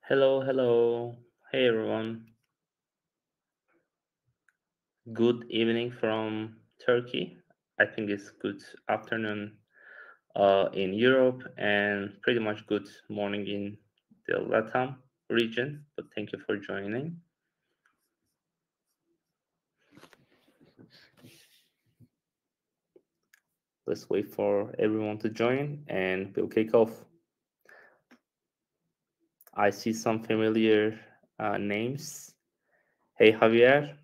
Hello, hello. Hey everyone. Good evening from Turkey. I think it's good afternoon in Europe and pretty much good morning in the Latam region. But thank you for joining. Let's wait for everyone to join and we'll kick off. I see some familiar names. Hey Javier,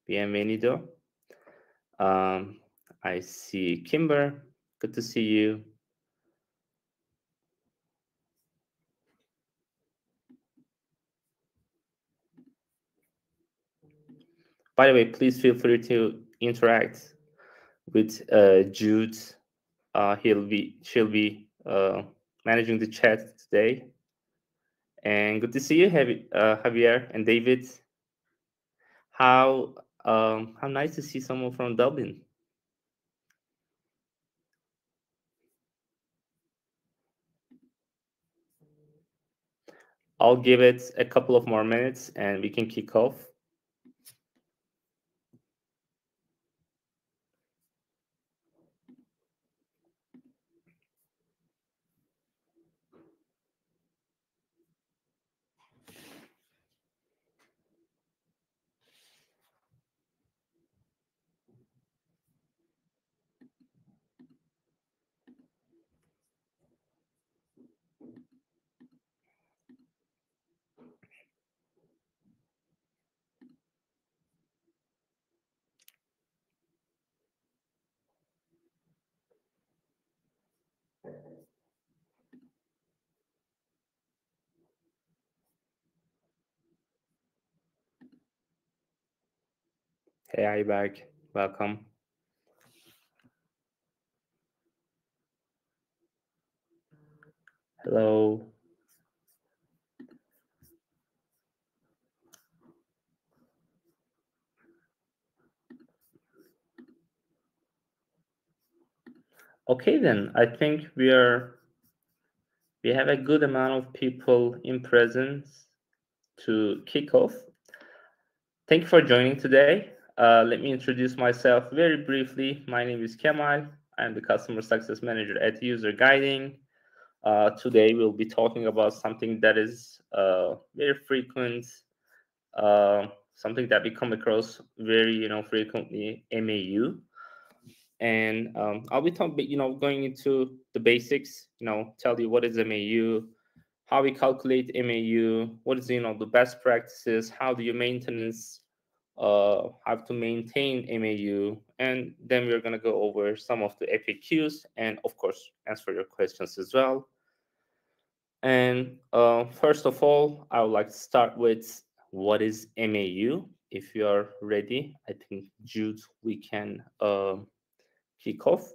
bienvenido. Um, I see Kimber. Good to see you. By the way, please feel free to interact with Jude. She'll be managing the chat today. And good to see you, Javier and David. How nice to see someone from Dublin. I'll give it a couple of more minutes and we can kick off. Hey, hi back. Welcome. Hello. Okay, then I think we have a good amount of people in presence to kick off. Thank you for joining today. Let me introduce myself very briefly. My name is Kemal. I'm the Customer Success Manager at User Guiding. Today we'll be talking about something that is very frequent, something that we come across very, frequently, MAU. And I'll be talking, going into the basics, tell you what is MAU, how we calculate MAU, what is, the best practices, how do you maintenance, have to maintain MAU, and then we're going to go over some of the FAQs and, of course, answer your questions as well. And first of all, I would like to start with what is MAU. If you are ready, I think, Jude, we can kick off.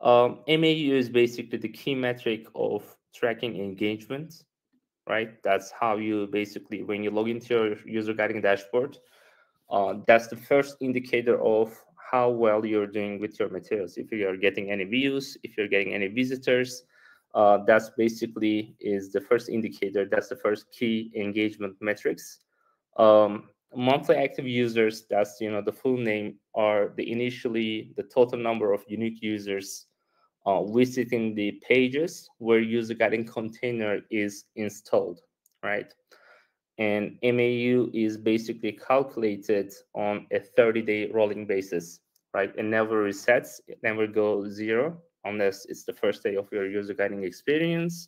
MAU is basically the key metric of tracking engagement, right? That's how you basically, when you log into your user guiding dashboard, that's the first indicator of how well you're doing with your materials. If you're getting any views, if you're getting any visitors, that's basically is the first indicator. That's the first key engagement metrics. Monthly active users, that's the full name, are the total number of unique users visiting the pages where user guiding container is installed, right? And MAU is basically calculated on a 30-day rolling basis, right? It never resets, it never goes zero unless it's the first day of your user guiding experience.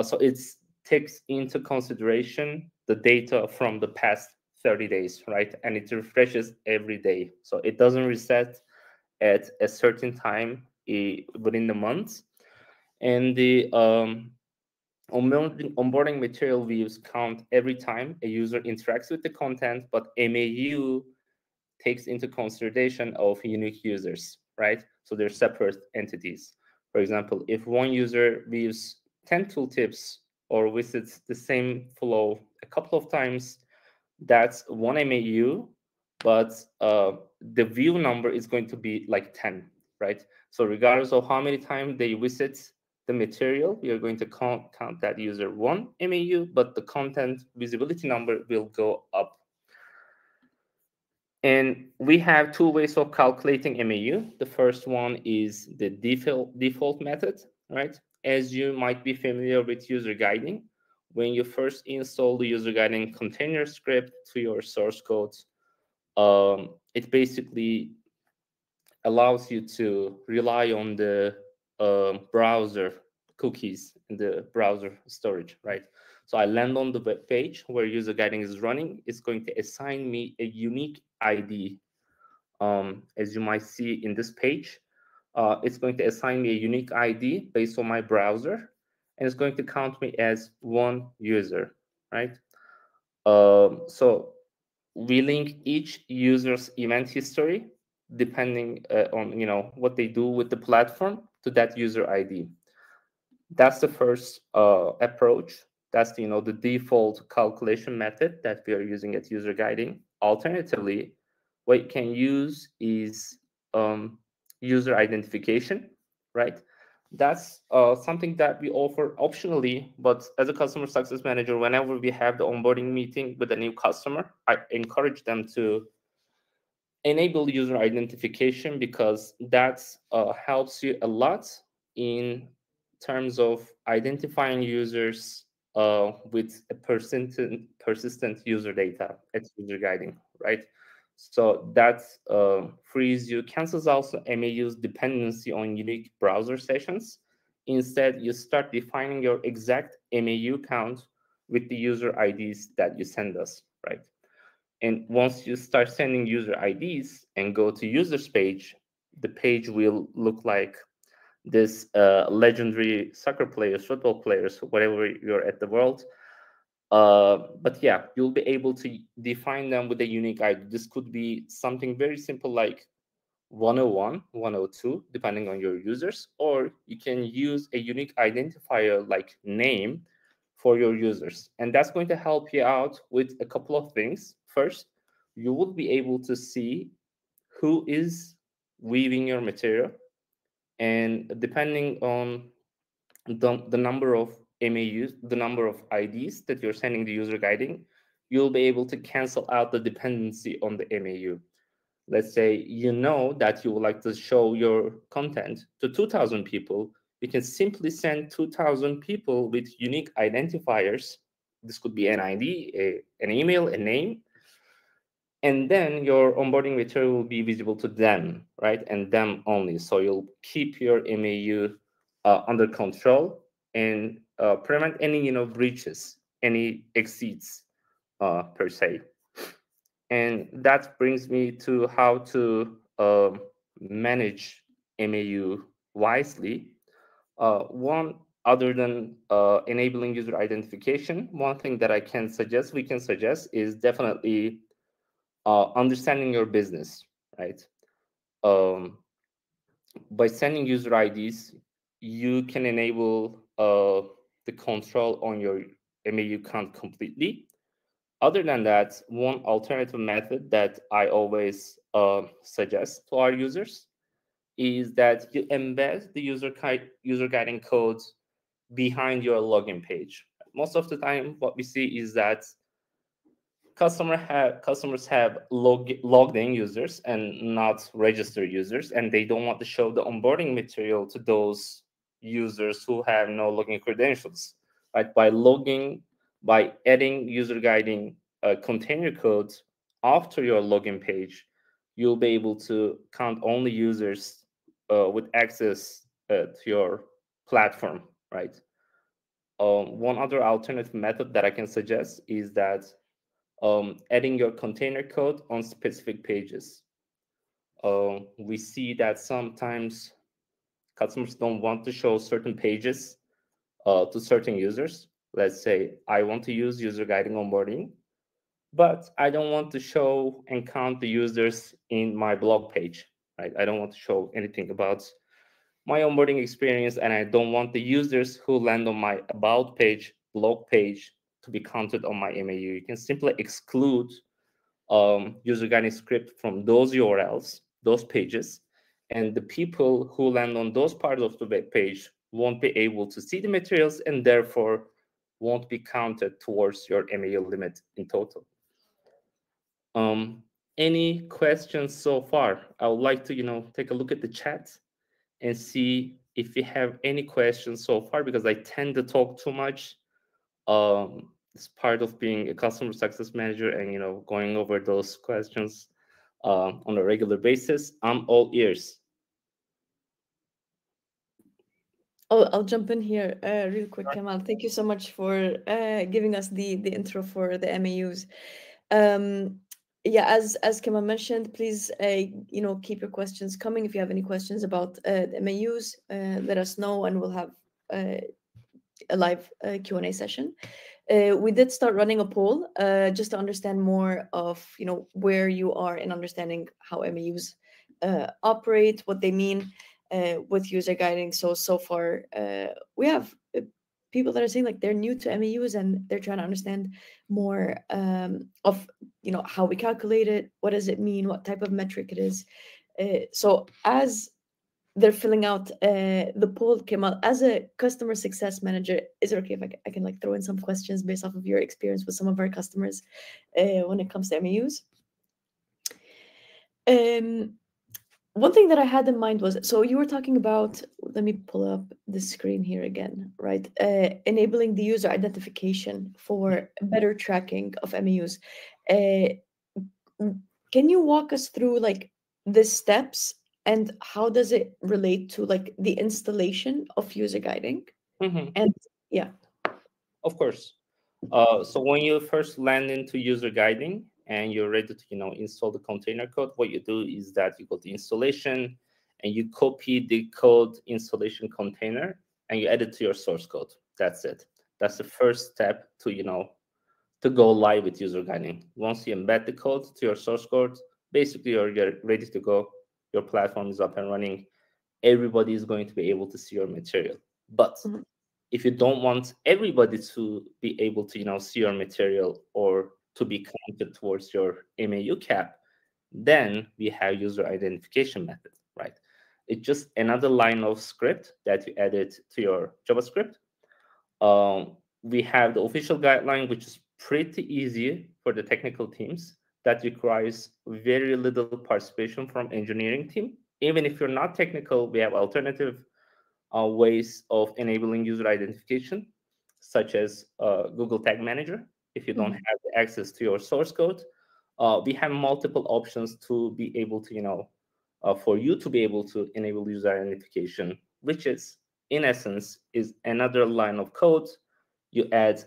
So it takes into consideration the data from the past 30 days, right? And it refreshes every day. So it doesn't reset at a certain time within the month. And the onboarding material views count every time a user interacts with the content, but MAU takes into consideration of unique users, right? So they're separate entities. For example, if one user views 10 tooltips or visits the same flow a couple of times, that's one MAU, but the view number is going to be like 10, right? So regardless of how many times they visit the material, we are going to count that user 1 MAU, but the content visibility number will go up. And we have two ways of calculating MAU. The first one is the default method, right? As you might be familiar with user guiding, when you first install the user guiding container script to your source code, it basically allows you to rely on the browser cookies in the browser storage, right? So I land on the web page where user guiding is running. It's going to assign me a unique ID. As you might see in this page, it's going to assign me a unique ID based on my browser, and it's going to count me as one user, right? So we link each user's event history depending on what they do with the platform to that user ID. That's the first approach. That's the default calculation method that we are using at user guiding. Alternatively, what you can use is user identification, right? That's something that we offer optionally, but as a customer success manager, whenever we have the onboarding meeting with a new customer, I encourage them to enable user identification, because that helps you a lot in terms of identifying users with a persistent user data at user guiding, right? So that frees you, cancels also MAU's dependency on unique browser sessions. Instead, you start defining your exact MAU count with the user IDs that you send us, right? And once you start sending user IDs and go to users page, the page will look like this legendary soccer players, football players, whatever you're at the world. But yeah, you'll be able to define them with a unique ID. This could be something very simple like 101, 102, depending on your users, or you can use a unique identifier like name for your users. And that's going to help you out with a couple of things. First, you will be able to see who is weaving your material. And depending on the number of MAUs, the number of IDs that you're sending the user guiding, you'll be able to cancel out the dependency on the MAU. Let's say you know that you would like to show your content to 2,000 people. You can simply send 2,000 people with unique identifiers. This could be an ID, an email, a name, and then your onboarding material will be visible to them, right? And them only. So you'll keep your MAU under control and prevent any breaches, any exceeds per se. And that brings me to how to manage MAU wisely. One, other than enabling user identification, one thing that we can suggest is definitely understanding your business, right? By sending user IDs, you can enable the control on your MAU count completely. Other than that, one alternative method that I always suggest to our users is that you embed the user guiding codes behind your login page. Most of the time, what we see is that customers have logged in users and not registered users, and they don't want to show the onboarding material to those users who have no login credentials. Right? By adding user guiding container codes after your login page, you'll be able to count only users with access to your platform. Right. One other alternative method that I can suggest is that adding your container code on specific pages. We see that sometimes customers don't want to show certain pages to certain users. Let's say I want to use user guiding onboarding, but I don't want to show and count the users in my blog page. Right? I don't want to show anything about my onboarding experience, and I don't want the users who land on my about page, blog page, to be counted on my MAU. You can simply exclude user guiding script from those URLs, those pages, and the people who land on those parts of the web page won't be able to see the materials and therefore won't be counted towards your MAU limit in total. Any questions so far? I would like to, take a look at the chat and see if you have any questions so far, because I tend to talk too much. It's part of being a customer success manager and, going over those questions on a regular basis. I'm all ears. Oh, I'll jump in here real quick, Kemal. Thank you so much for giving us the intro for the MAUs. Um, yeah, as Kemal mentioned, please keep your questions coming. If you have any questions about the MAUs, let us know, and we'll have uh, a live Q&A session. We did start running a poll just to understand more of where you are in understanding how MAUs operate, what they mean with user guiding. So far, we have people that are saying like they're new to MAUs and they're trying to understand more of how we calculate it, what does it mean, what type of metric it is. So as they're filling out the poll, Kemal, as a customer success manager, is it okay if I can like throw in some questions based off of your experience with some of our customers when it comes to MAUs? One thing that I had in mind was, so you were talking about, let me pull up the screen here again, right? Enabling the user identification for better tracking of MAUs. Uh, can you walk us through like the steps and how does it relate to like the installation of user guiding? Mm-hmm. And yeah. Of course. So when you first land into user guiding and you're ready to, install the container code, what you do is that you go to installation and you copy the code installation container and you add it to your source code. That's it. That's the first step to, to go live with user guiding. Once you embed the code to your source code, basically you're ready to go. Your platform is up and running. Everybody is going to be able to see your material. But Mhm. if you don't want everybody to be able to, see your material or to be counted towards your MAU cap, then we have user identification method, right? It's just another line of script that you added to your JavaScript. We have the official guideline, which is pretty easy for the technical teams, that requires very little participation from engineering team. Even if you're not technical, we have alternative ways of enabling user identification, such as Google Tag Manager. If you don't Mhm. have access to your source code, we have multiple options to be able to, for you to be able to enable user identification, which is, in essence, is another line of code you add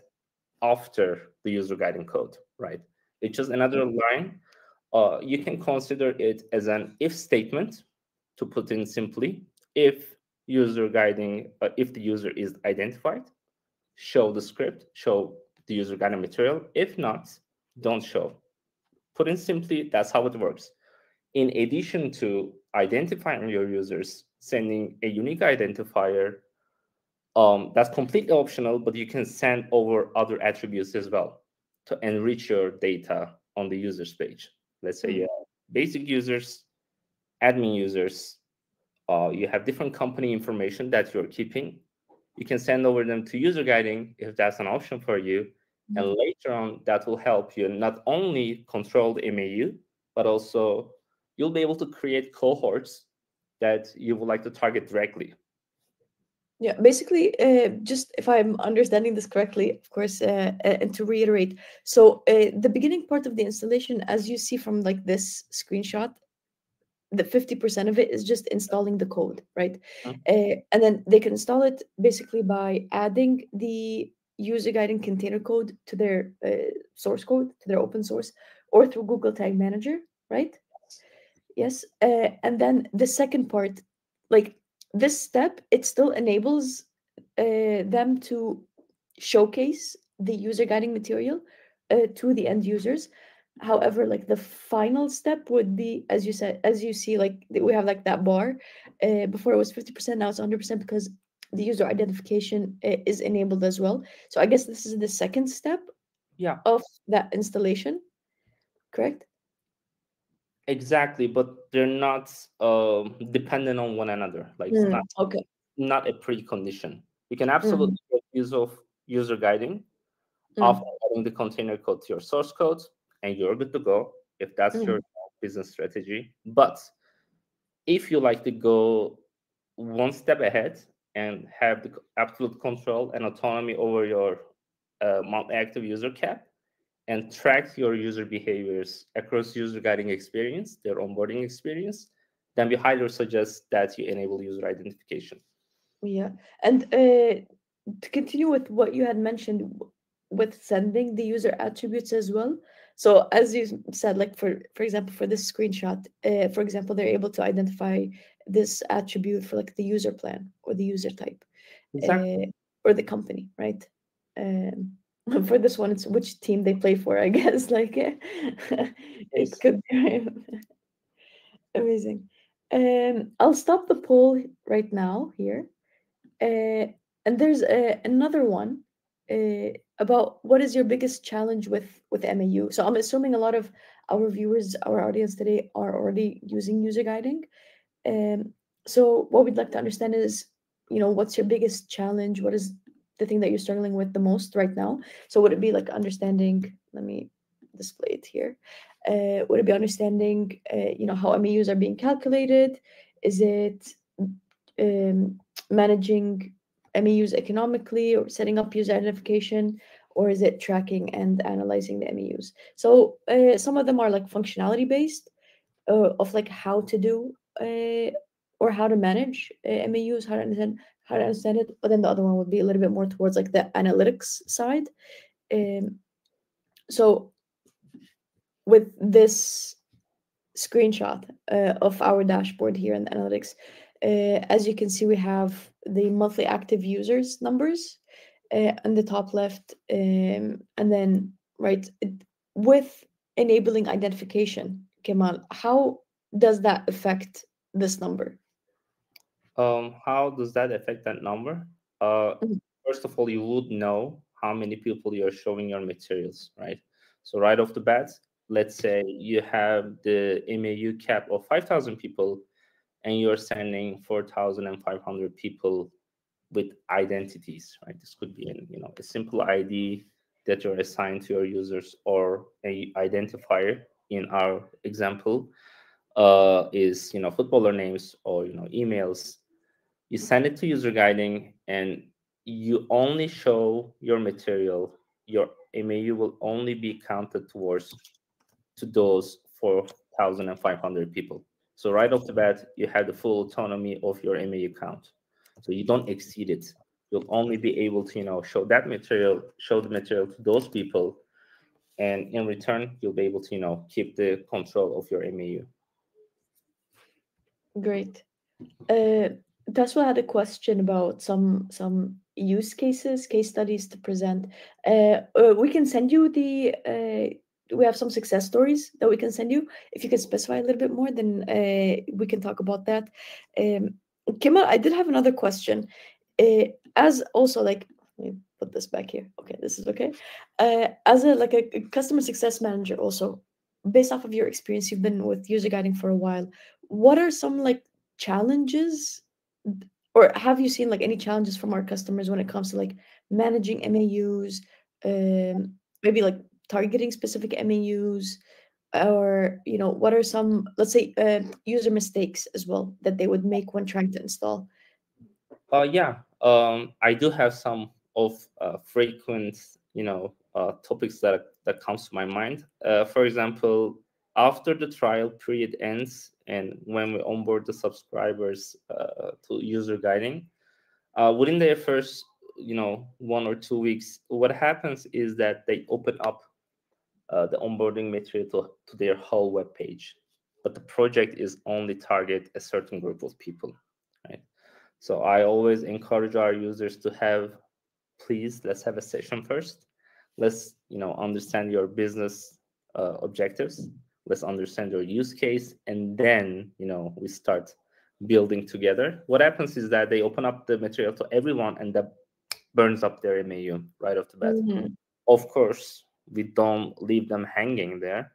after the user guiding code, right? It's just another line. You can consider it as an if statement, to put in simply. If if the user is identified, show the script, show the user guiding material. If not, don't show. Put in simply, that's how it works. In addition to identifying your users, sending a unique identifier, that's completely optional, but you can send over other attributes as well to enrich your data on the users page. Let's say you Mhm. have basic users, admin users, you have different company information that you're keeping. You can send over them to user guiding if that's an option for you. And Mhm. later on, that will help you not only control the MAU, but also you'll be able to create cohorts that you would like to target directly. Yeah, basically, just if I'm understanding this correctly, of course, and to reiterate, so the beginning part of the installation, as you see from like this screenshot, the 50% of it is just installing the code, right? Mhm. And then they can install it basically by adding the user guiding container code to their source code, to their open source, or through Google Tag Manager, right? Yes. And then the second part, like this step, it still enables them to showcase the user guiding material to the end users. However, like the final step would be, as you said, as you see, like we have like that bar. Before it was 50%, now it's 100% because the user identification is enabled as well. So I guess this is the second step Yeah, of that installation, correct? exactly. But they're not dependent on one another. Like it's not Okay. not a precondition. You can Mhm. absolutely make use of user guiding after Mm. adding the container code to your source code, and you're good to go if that's your Mm. business strategy. But if you like to go one step ahead and have the absolute control and autonomy over your monthly active user cap and track your user behaviors across user guiding experience, their onboarding experience, then we highly suggest that you enable user identification. Yeah. And to continue with what you had mentioned with sending the user attributes as well. So as you said, like for example, for this screenshot, for example, they're able to identify this attribute for like the user plan or the user type, Exactly. uh, or the company, right? Um, for this one, it's which team they play for, I guess. Like it Yes. could be amazing. I'll stop the poll right now here. Uh, and there's another one about what is your biggest challenge with MAU. So I'm assuming a lot of our viewers, our audience today, are already using user guiding. Um, so what we'd like to understand is, what's your biggest challenge? What is the thing that you're struggling with the most right now? So would it be like understanding? Let me display it here. Would it be understanding, how MAUs are being calculated? Is it managing MAUs economically or setting up user identification? Or is it tracking and analyzing the MAUs? So some of them are like functionality based, of like how to do or how to manage MAUs, how to understand it. But then the other one would be a little bit more towards like the analytics side. Um, so with this screenshot of our dashboard here in the analytics, as you can see, we have the monthly active users numbers on the top left, and then right with enabling identification. Kemal, how does that affect this number? How does that affect that number? Uh, Mhm. First of all, you would know how many people you're showing your materials, right? So right off the bat, let's say you have the MAU cap of 5,000 people, and you're sending 4,500 people with identities, right? This could be a simple ID that you're assigned to your users, or a identifier. In our example, is footballer names, or emails. You send it to user guiding, and you only show your material. Your MAU will only be counted towards to those 4,500 people. So right off the bat, you have the full autonomy of your MAU count. So you don't exceed it. You'll only be able to show the material to those people, and in return, you'll be able to keep the control of your MAU. Great. Uh, Tesla had a question about some use cases, case studies to present. We can send you the. We have some success stories that we can send you. If you can specify a little bit more, then we can talk about that. Um, Kemal, I did have another question. As also like, let me put this back here. Okay, this is okay. As a customer success manager, also based off of your experience, you've been with user guiding for a while. What are some like challenges, or have you seen like any challenges from our customers when it comes to like managing MAUs, maybe like targeting specific MAUs, or what are some, let's say, user mistakes as well that they would make when trying to install? Yeah, I do have some of frequent, topics that comes to my mind. For example, after the trial period ends and when we onboard the subscribers to user guiding, within their first, 1 or 2 weeks, what happens is that they open up the onboarding material to their whole web page, but the project is only target a certain group of people, right? So I always encourage our users to have, please, let's have a session first. Let's, understand your business objectives. Let's understand your use case, and then, we start building together. What happens is that they open up the material to everyone, and that burns up their MAU right off the bat. Mhm. Of course, we don't leave them hanging there.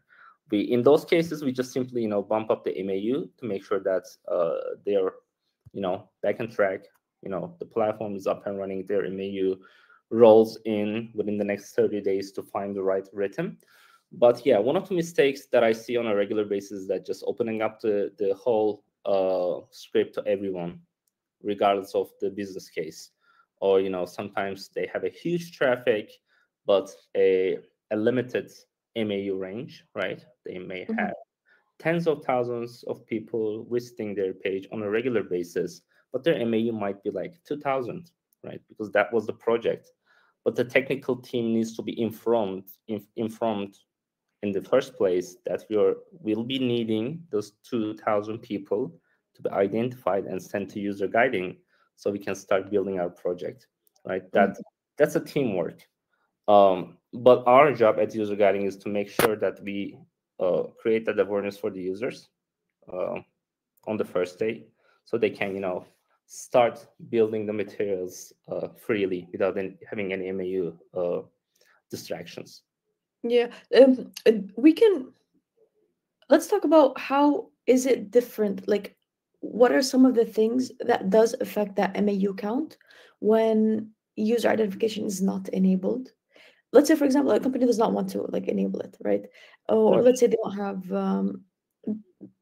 In those cases, we just simply, bump up the MAU to make sure that they're, back on track. the platform is up and running, their MAU rolls in within the next 30 days to find the right rhythm. But yeah, one of the mistakes that I see on a regular basis is that just opening up the whole script to everyone, regardless of the business case. Or sometimes they have a huge traffic, but a limited MAU range, right? They may have Mhm. tens of thousands of people visiting their page on a regular basis, but their MAU might be like 2,000, right? Because that was the project. But the technical team needs to be informed in the first place that we'll be needing those 2,000 people to be identified and sent to user guiding, so we can start building our project, right? That's a teamwork. But our job at user guiding is to make sure that we create that awareness for the users uh, on the first day, so they can start building the materials freely without having any MAU distractions. Yeah. We can let's talk about how is it different? Like, what are some of the things that does affect that MAU count when user identification is not enabled? Let's say, for example, a company does not want to like enable it, right? Or Mm. let's say they don't have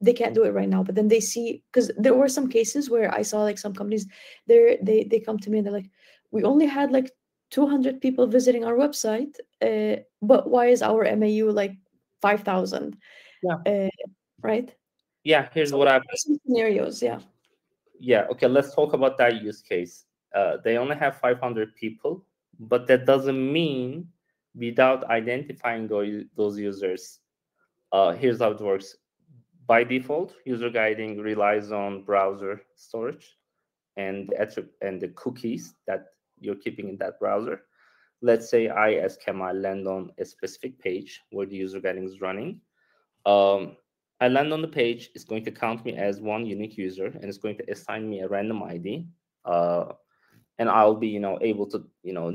they can't do it right now, but then they see, because there were some cases where I saw like some companies they come to me and they're like, we only had like 200 people visiting our website, but why is our MAU like 5,000? Yeah, uh, right? yeah. Here's So what what I are some scenarios? Yeah. Yeah, okay, let's talk about that use case. They only have 500 people, but that doesn't mean without identifying those users. Here's how it works. By default, user guiding relies on browser storage and the cookies that you're keeping in that browser. Let's say I, as Kemal, land on a specific page where the user guiding is running. um, I land on the page, it's going to count me as one unique user, and it's going to assign me a random ID. Uh, and I'll be, able to,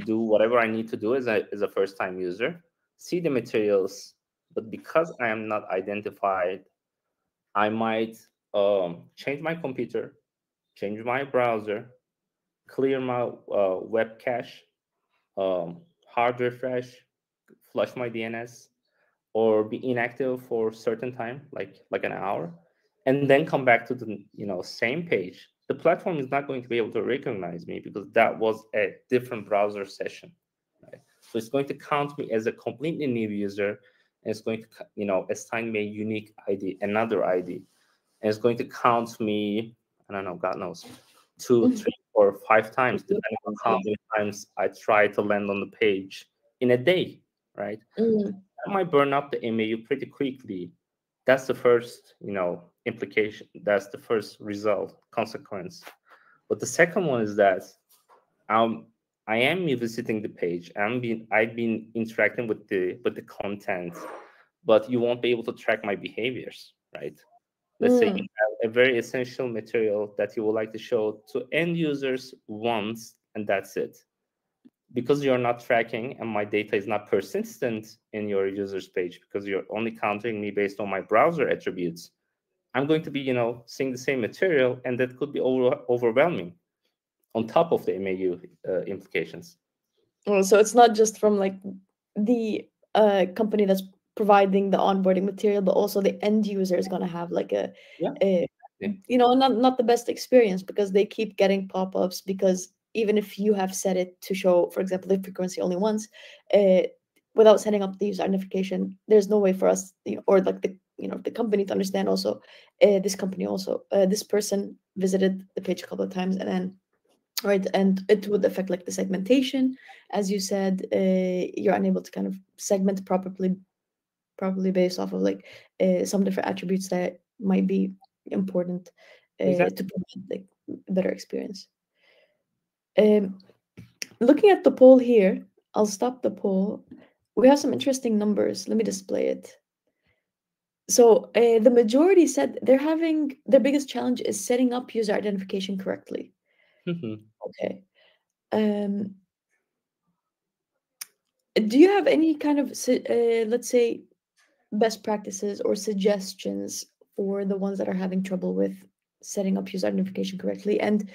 do whatever I need to do as a first time user, see the materials. But because I am not identified, I might change my computer, change my browser, clear my web cache, hard refresh, flush my DNS, or be inactive for a certain time, like an hour, and then come back to the same page. The platform is not going to be able to recognize me because that was a different browser session, right? So it's going to count me as a completely new user, and it's going to assign me a unique ID, another ID, and it's going to count me, I don't know, God knows, two, Mhm. three, or five times, depending on how many times I try to land on the page in a day, right? Mhm. That might burn up the MAU pretty quickly. That's the first, implication. That's the first result, consequence. But the second one is that um, I am visiting the page. I've been interacting with the content, but you won't be able to track my behaviors, right? Let's say you Mm. have a very essential material that you would like to show to end users once, and that's it. Because you're not tracking and my data is not persistent in your users page, because you're only counting me based on my browser attributes, I'm going to be seeing the same material, and that could be overwhelming on top of the MAU implications. So it's not just from like the company that's providing the onboarding material, but also the end user is going to have like Yeah, a not the best experience because they keep getting pop-ups, because even if you have set it to show, for example, the frequency only once, uh, without setting up the user identification, there's no way for us, or like the company to understand also, this company also, this person visited the page a couple of times, and then right, and it would affect like the segmentation, as you said. You're unable to kind of segment properly based off of like some different attributes that might be important to exactly. provide like better experience. um, Looking at the poll here, I'll stop the poll. We have some interesting numbers. Let me display it. So the majority said they're having their biggest challenge is setting up user identification correctly. Okay. um, do you have any kind of let's say best practices or suggestions for the ones that are having trouble with setting up user identification correctly? And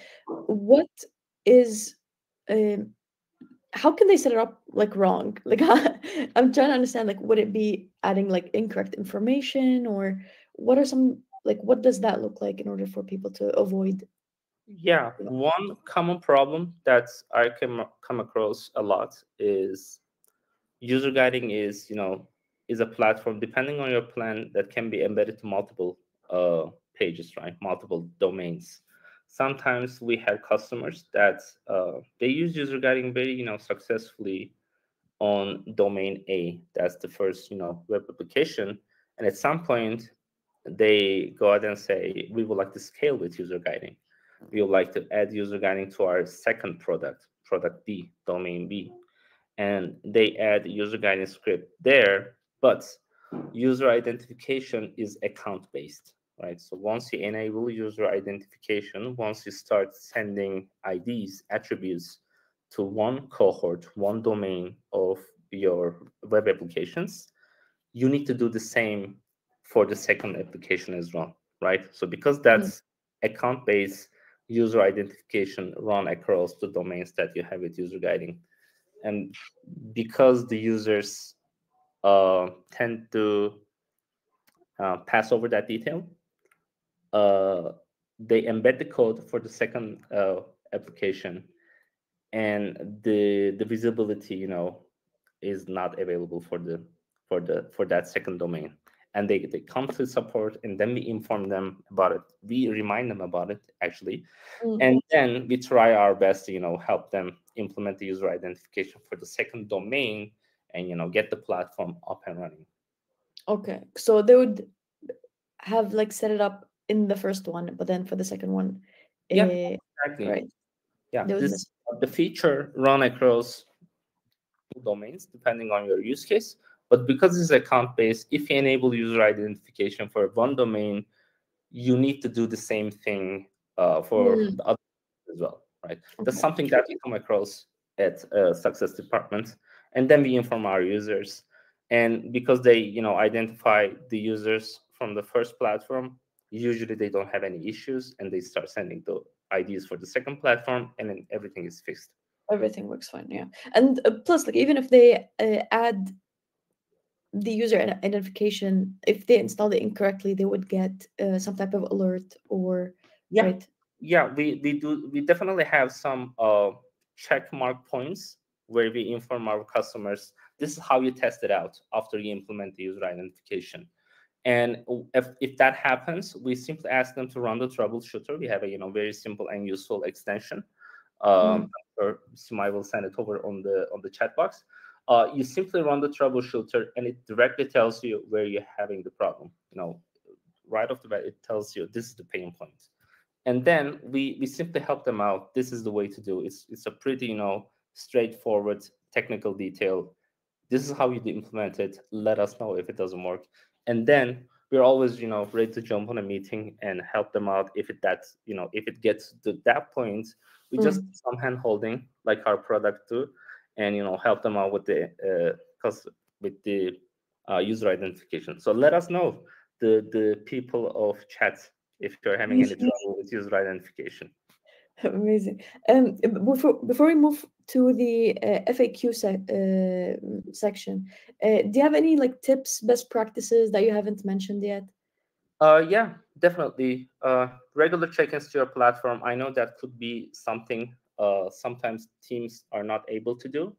what is um, how can they set it up like wrong? Like I'm trying to understand, like would it be adding like incorrect information, or what are some, like what does that look like in order for people to avoid, Yeah, you know? one common problem that I come across a lot is user guiding is, is a platform depending on your plan that can be embedded to multiple pages, right? Multiple domains. Sometimes we have customers that they use user guiding very, successfully on domain A. That's the first, web application. And at some point, they go out and say, we would like to scale with user guiding. We would like to add user guiding to our second product, product B, domain B. And they add user guiding script there, but user identification is account based, right? So once you enable user identification, once you start sending IDs, attributes to one cohort, one domain of your web applications, you need to do the same for the second application as well, right? So because Mm. that's account based user identification run across the domains that you have with user guiding, and because the users tend to pass over that detail, uh, they embed the code for the second application, and the visibility, is not available for that second domain. And they come to support, and then we inform them about it. We remind them about it, actually, Mm. and then we try our best to help them implement the user identification for the second domain, and get the platform up and running. Okay, so they would have like set it up in the first one, but then for the second one, Yeah, uh, exactly. right, Yeah, they would this miss. the feature run across domains depending on your use case. But because it's account based, if you enable user identification for one domain, you need to do the same thing for Mm. the other as well, right? That's Okay. something that we come across at success department, and then we inform our users. And because they, identify the users from the first platform, usually they don't have any issues, and they start sending the IDs for the second platform, and then everything is fixed. Everything works fine, yeah. And plus, like even if they add the user identification, if they installed it incorrectly, they would get some type of alert, or Yeah, right. yeah, we definitely have some check mark points where we inform our customers this is how you test it out after you implement the user identification. And if that happens, we simply ask them to run the troubleshooter. We have a very simple and useful extension. Mm. Or Simai will send it over on the chat box. You simply run the troubleshooter, and it directly tells you where you're having the problem. Right off the bat, it tells you this is the pain point, and then we simply help them out. This is the way to do it. It's a pretty straightforward technical detail. This is how you implement it. Let us know if it doesn't work, and then we're always ready to jump on a meeting and help them out if it gets to that point. We just Mm. some hand holding like our product do, and help them out with the with the user identification. So let us know, the people of chat, if you're having any trouble with user identification. Amazing. Before we move to the FAQ section, do you have any like tips, best practices that you haven't mentioned yet? Yeah, definitely. Regular check-ins to your platform. I know that could be something sometimes teams are not able to do.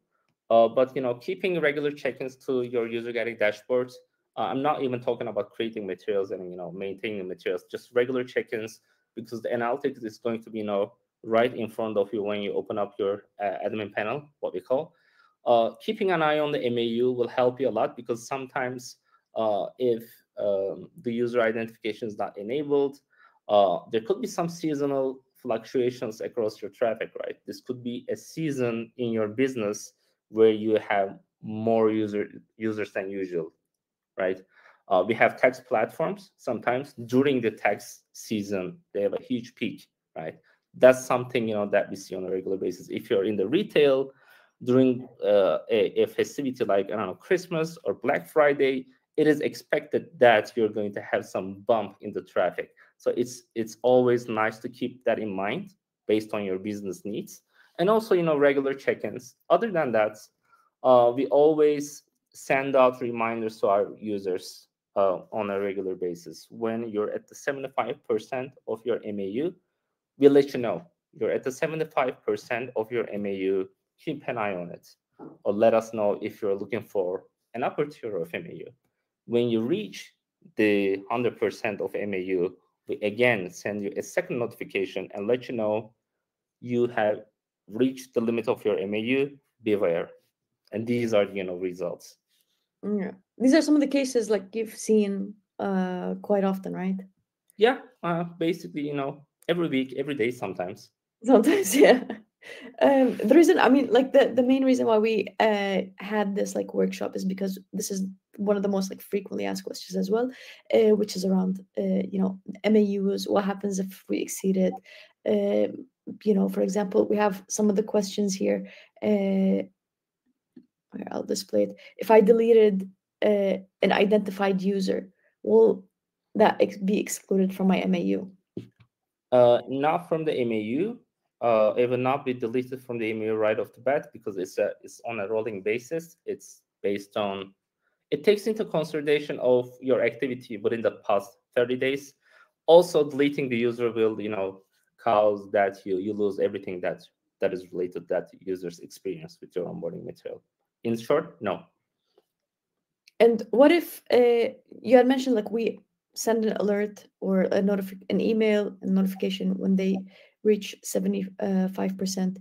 But keeping regular check-ins to your user guiding dashboards. I'm not even talking about creating materials and maintaining materials. Just regular check-ins, because the analytics is going to be right in front of you when you open up your admin panel, what we call. Keeping an eye on the MAU will help you a lot, because sometimes if the user identification is not enabled, there could be some seasonal fluctuations across your traffic, right? This could be a season in your business where you have more users than usual, right? We have tax platforms. Sometimes during the tax season, they have a huge peak, right? That's something that we see on a regular basis. If you're in the retail during a festivity like, I don't know, Christmas or Black Friday, it is expected that you're going to have some bump in the traffic. So it's always nice to keep that in mind based on your business needs. and also, regular check-ins. Other than that, we always send out reminders to our users on a regular basis. When you're at the 75% of your MAU, we'll let you know you're at the 75% of your MAU. Keep an eye on it, or let us know if you're looking for an upper tier of MAU. When you reach the 100% of MAU, we again send you a second notification and let you know you have reached the limit of your MAU. Beware. And these are, results. Yeah. These are some of the cases like you've seen quite often, right? Yeah, basically, every week, every day, sometimes. Sometimes, yeah. The reason, I mean, like the main reason why we had this like workshop is because this is one of the most like frequently asked questions as well, which is around MAUs. What happens if we exceed it? For example, we have some of the questions here. Here, I'll display it. If I deleted an identified user, will that be excluded from my MAU? Not from the MAU. It will not be deleted from the MAU right off the bat because it's on a rolling basis. It's based on, it takes into consideration of your activity within the past 30 days. Also, deleting the user will, cause that you lose everything that is related to that user's experience with your onboarding material. In short, no. And what if you had mentioned like we send an alert or an email, a notification when they reach 75%.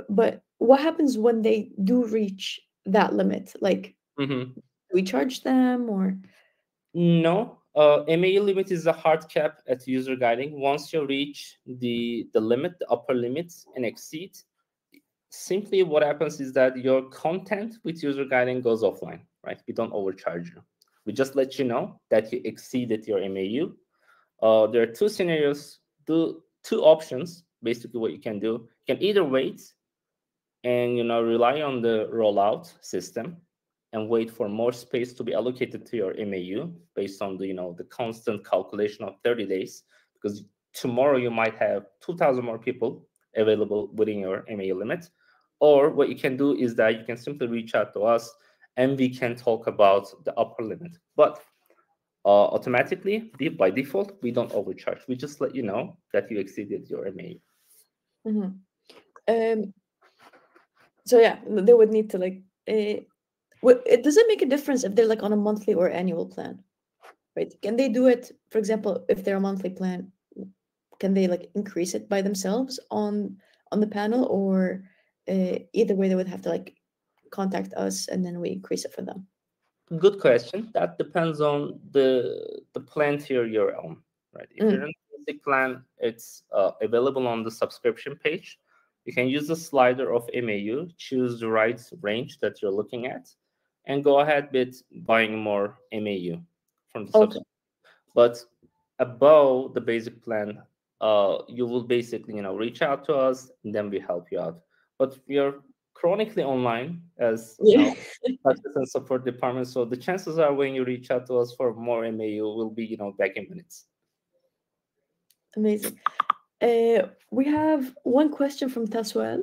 But what happens when they do reach that limit? Like, Mm-hmm. do we charge them or? No, MAU limit is a hard cap at user guiding. Once you reach the limit, the upper limit, and exceed, simply what happens is that your content with user guiding goes offline, right? We don't overcharge you. We just let you know that you exceeded your MAU. There are two scenarios, two options. Basically, what you can do, you can either wait and rely on the rollout system and wait for more space to be allocated to your MAU based on the constant calculation of 30 days, because tomorrow you might have 2,000 more people available within your MAU limit. Or what you can do is that you can simply reach out to us and we can talk about the upper limit. But automatically, by default, we don't overcharge. We just let you know that you exceeded your MAU. Mhm. So yeah, they would need to like. Does it make a difference if they're like on a monthly or annual plan? Right? Can they do it? For example, if they're a monthly plan, can they like increase it by themselves on the panel, or either way they would have to like contact us and then we increase it for them? Good question. That depends on the plan tier you're on, right? If you're Mm, in the basic plan, it's available on the subscription page. You can use the slider of MAU, choose the right range that you're looking at, and go ahead with buying more MAU from the okay. subscription. But above the basic plan, you will basically, reach out to us and then we help you out. But we are chronically online, as Yeah. practice and support department. So the chances are when you reach out to us for more MAU, will be, back in minutes. Amazing. We have one question from Taswell.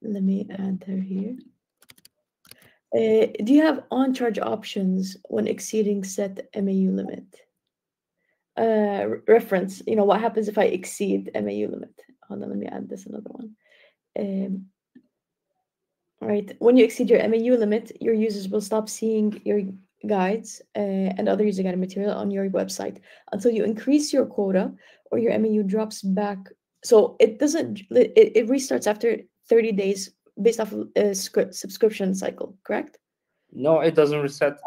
Let me add her here. Do you have on-charge options when exceeding set MAU limit? Reference, what happens if I exceed MAU limit? Hold on, let me add this another one. Um, right, when you exceed your MAU limit, your users will stop seeing your guides and other user guided material on your website until you increase your quota or your MAU drops back. So it doesn't, it restarts after 30 days based off of a subscription cycle, correct? No, it doesn't reset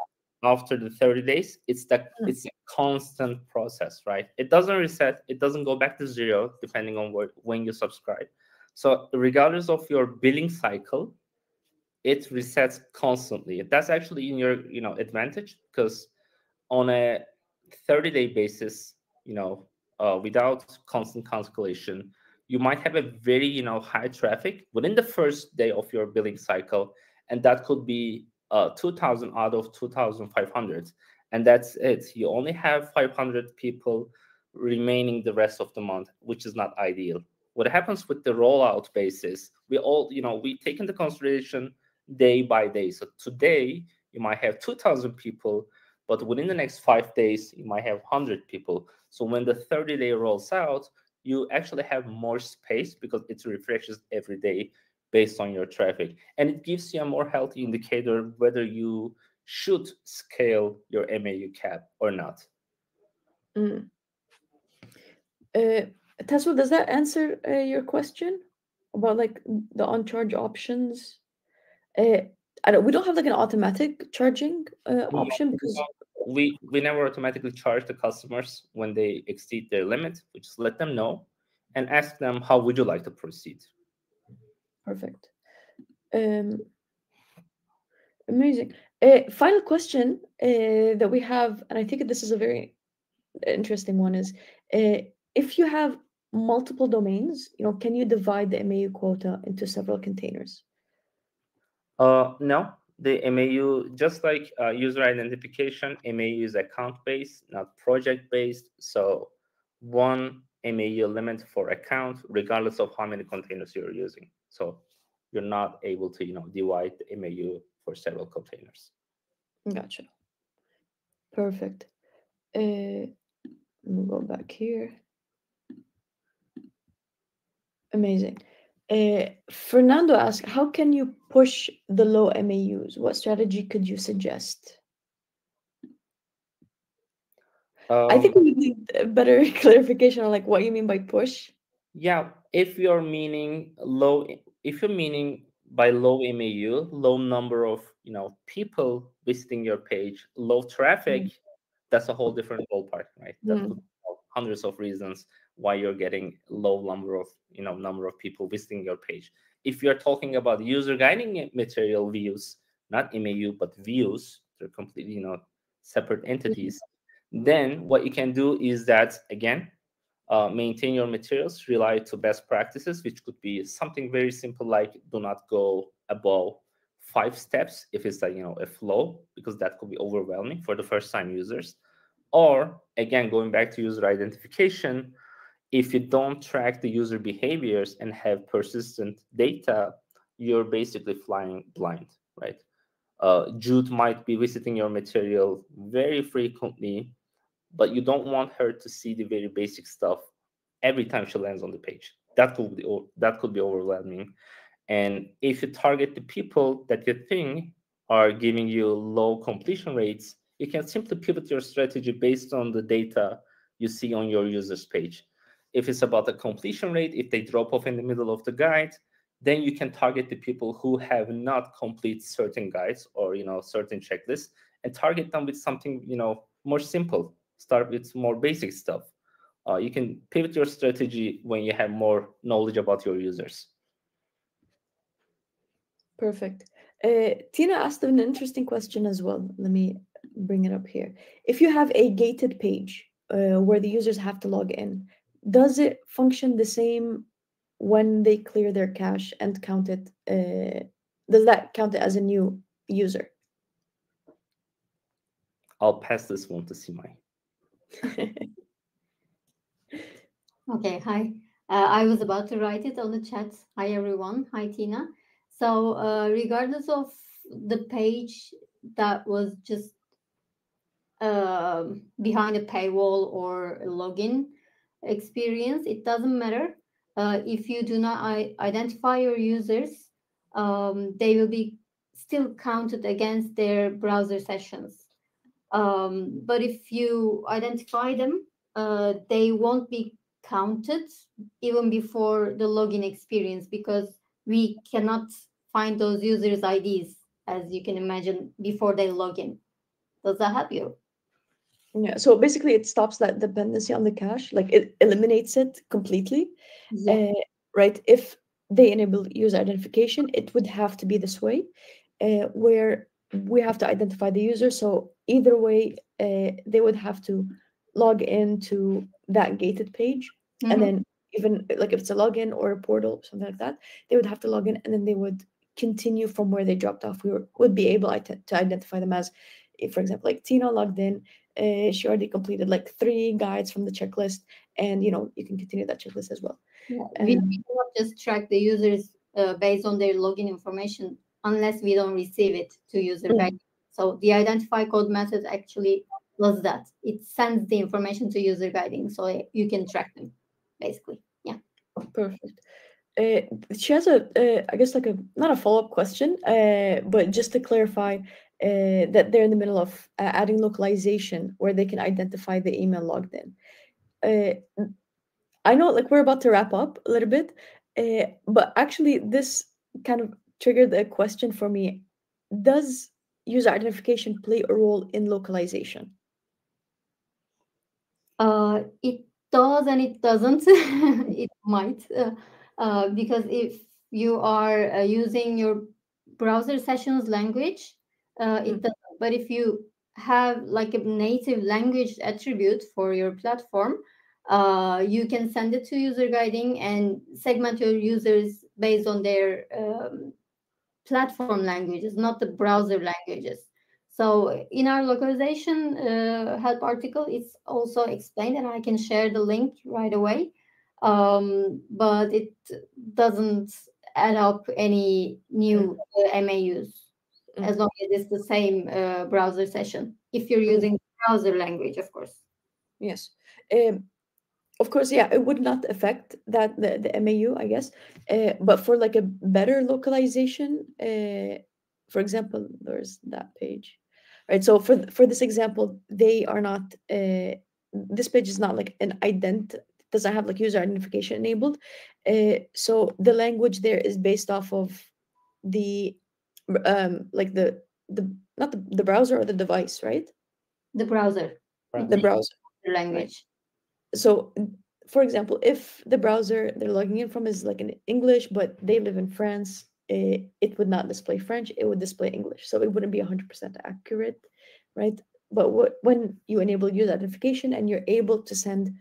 after the 30 days. Mm. It's a constant process, right? It doesn't reset. It doesn't go back to zero depending on when you subscribe. So regardless of your billing cycle, it resets constantly. That's actually in your advantage, because on a 30-day basis, without constant calculation, you might have a very high traffic within the first day of your billing cycle, and that could be 2,000 out of 2,500, and that's it. You only have 500 people remaining the rest of the month, which is not ideal. what happens with the rollout basis, we take into consideration day by day. So today you might have 2,000 people, but within the next 5 days you might have 100 people. So when the 30-day rolls out, you actually have more space because it refreshes every day based on your traffic, and it gives you a more healthy indicator whether you should scale your MAU cap or not. Mm. Tasso, does that answer your question about like the on-charge options? Uh, we don't have like an automatic charging option because We never automatically charge the customers when they exceed their limit. We just let them know and ask them, how would you like to proceed? perfect. Amazing. Final question that we have, and I think this is a very interesting one, is if you have multiple domains, can you divide the MAU quota into several containers? No, the MAU, just like user identification, MAU is account-based, not project-based. So one MAU limit for account, regardless of how many containers you're using. So you're not able to, divide the MAU for several containers. Gotcha. Perfect. Let me go back here. Amazing. Fernando asked, how can you push the low MAUs? What strategy could you suggest? I think we need a better clarification on like what you mean by push. Yeah, if you're meaning by low MAU, low number of people visiting your page, low traffic, that's a whole different ballpark, right? That could be hundreds of reasons why you're getting low number of people visiting your page. If you're talking about user guiding material views, not MAU but views, they're completely separate entities. Then what you can do is that, again, maintain your materials, rely to best practices, which could be something very simple like do not go above 5 steps if it's a flow, because that could be overwhelming for the first time users. Or again, going back to user identification, if you don't track the user behaviors and have persistent data, you're basically flying blind, right? Jude might be visiting your material very frequently, but you don't want her to see the very basic stuff every time she lands on the page. That could be overwhelming. And if you target the people that you think are giving you low completion rates, you can simply pivot your strategy based on the data you see on your user's page. If it's about the completion rate, if they drop off in the middle of the guide, then you can target the people who have not complete certain guides or certain checklists, and target them with something more simple. Start with more basic stuff. You can pivot your strategy when you have more knowledge about your users. Perfect. Tina asked an interesting question as well. Let me bring it up here. If you have a gated page where the users have to log in, does it function the same when they clear their cache and count it? Does that count it as a new user? I'll pass this one to Simai. Okay, hi. I was about to write it on the chat. Hi, everyone. Hi, Tina. So, regardless of the page that was just behind a paywall or a login experience, it doesn't matter. If you do not identify your users, they will be still counted against their browser sessions. But if you identify them, they won't be counted even before the login experience, because we cannot find those users' IDs, as you can imagine, before they log in. Does that help you? Yeah, so basically it stops that dependency on the cache, like it eliminates it completely. Yeah. Right? If they enable user identification, it would have to be this way, where we have to identify the user. So either way, they would have to log into that gated page, and then even like if it's a login or a portal, something like that, they would have to log in, and then they would continue from where they dropped off. Would be able to identify them as, if, for example, like Tina logged in, she already completed like 3 guides from the checklist, and you can continue that checklist as well. Yeah, we cannot just track the users based on their login information unless we don't receive it to user guiding. So the identify code method actually does that. It sends the information to user guiding, so you can track them, basically. Yeah. Perfect. She has I guess like not a follow-up question, but just to clarify that they're in the middle of adding localization where they can identify the email logged in. I know like we're about to wrap up a little bit, but actually this kind of triggered a question for me. Does user identification play a role in localization? It does and it doesn't. It might, because if you are using your browser sessions language, it doesn't. But if you have like a native language attribute for your platform, you can send it to user guiding and segment your users based on their platform languages, not the browser languages. So in our localization help article, it's also explained, and I can share the link right away. But it doesn't add up any new MAUs as long as it's the same browser session. If you're using browser language, of course. Yes. Of course, yeah, it would not affect the MAU, I guess. But for like a better localization, for example, there's that page. Right. So for this example, they are not this page is not like an doesn't have like user identification enabled. So the language there is based off of the like the not the browser or the device, right? The browser. Right. The browser. Language. So for example, if the browser they're logging in from is like in English, but they live in France, it would not display French, it would display English. So it wouldn't be 100% accurate, right? But when you enable user identification and you're able to send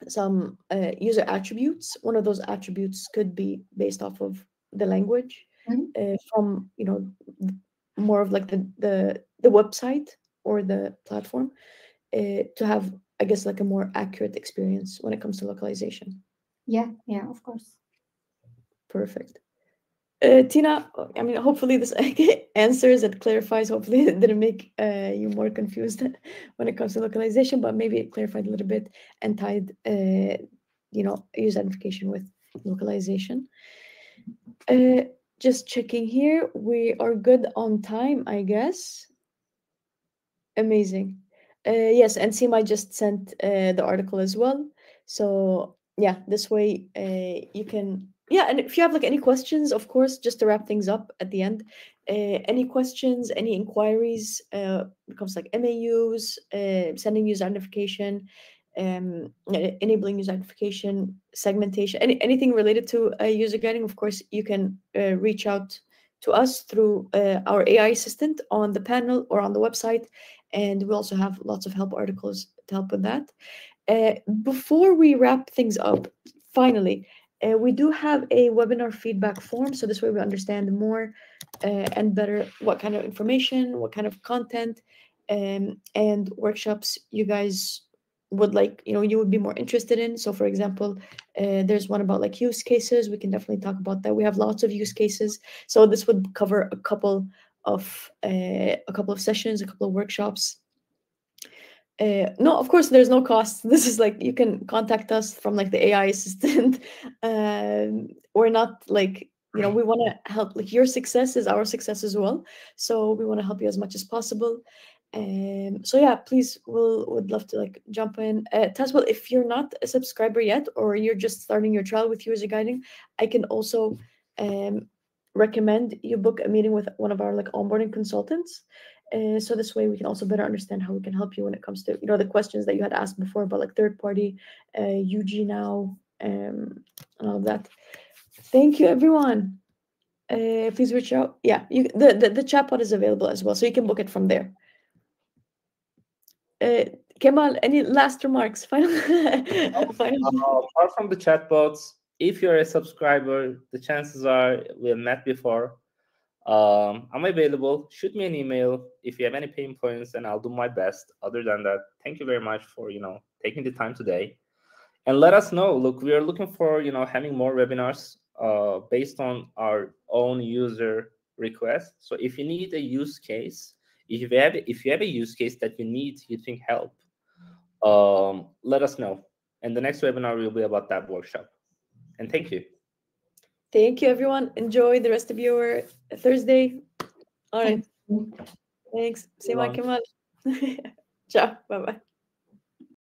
some user attributes, one of those attributes could be based off of the language from, more of like the website or the platform to have, I guess, like a more accurate experience when it comes to localization. Yeah, of course. Perfect. Tina, I mean, hopefully this answers and clarifies. Hopefully it didn't make you more confused when it comes to localization, but maybe it clarified a little bit and tied, user identification with localization. Just checking here. We are good on time, I guess. Amazing. Yes, and Sima just sent the article as well. So yeah, this way you can, yeah, and if you have like any questions, of course, just to wrap things up at the end, any questions, any inquiries, when it comes to like MAUs, sending user identification, enabling user identification, segmentation, anything related to user guiding, of course, you can reach out to us through our AI assistant on the panel or on the website. And we also have lots of help articles to help with that. Before we wrap things up, finally, we do have a webinar feedback form. So this way we understand more and better what kind of information, what kind of content and workshops you guys would like, you would be more interested in. So for example, there's one about like use cases. We can definitely talk about that. We have lots of use cases. So this would cover a couple of sessions, a couple of workshops. No, of course, there's no cost. This is like you can contact us from like the AI assistant. We're not like, we want to help. Like your success is our success as well. So we want to help you as much as possible. So yeah, please, would love to like jump in. Taswell, if you're not a subscriber yet, or you're just starting your trial with user guiding, I can also recommend you book a meeting with one of our like onboarding consultants. So this way we can also better understand how we can help you when it comes to, the questions that you had asked before about like third party, UG now, and all of that. Thank you, everyone. Please reach out. Yeah, the chatbot is available as well, so you can book it from there. Kemal, any last remarks? Final. Apart from the chatbots, if you're a subscriber, the chances are we have met before. I'm available. Shoot me an email if you have any pain points, and I'll do my best. Other than that, thank you very much for taking the time today, and let us know. Look, we are looking for having more webinars based on our own user requests. So if you need a use case, if you have a use case that you think help, let us know. And the next webinar will be about that workshop. And thank you. Thank you, everyone. Enjoy the rest of your Thursday. All right. Thank you. Thanks. See you, Everyone. Kemal. Ciao. Bye bye.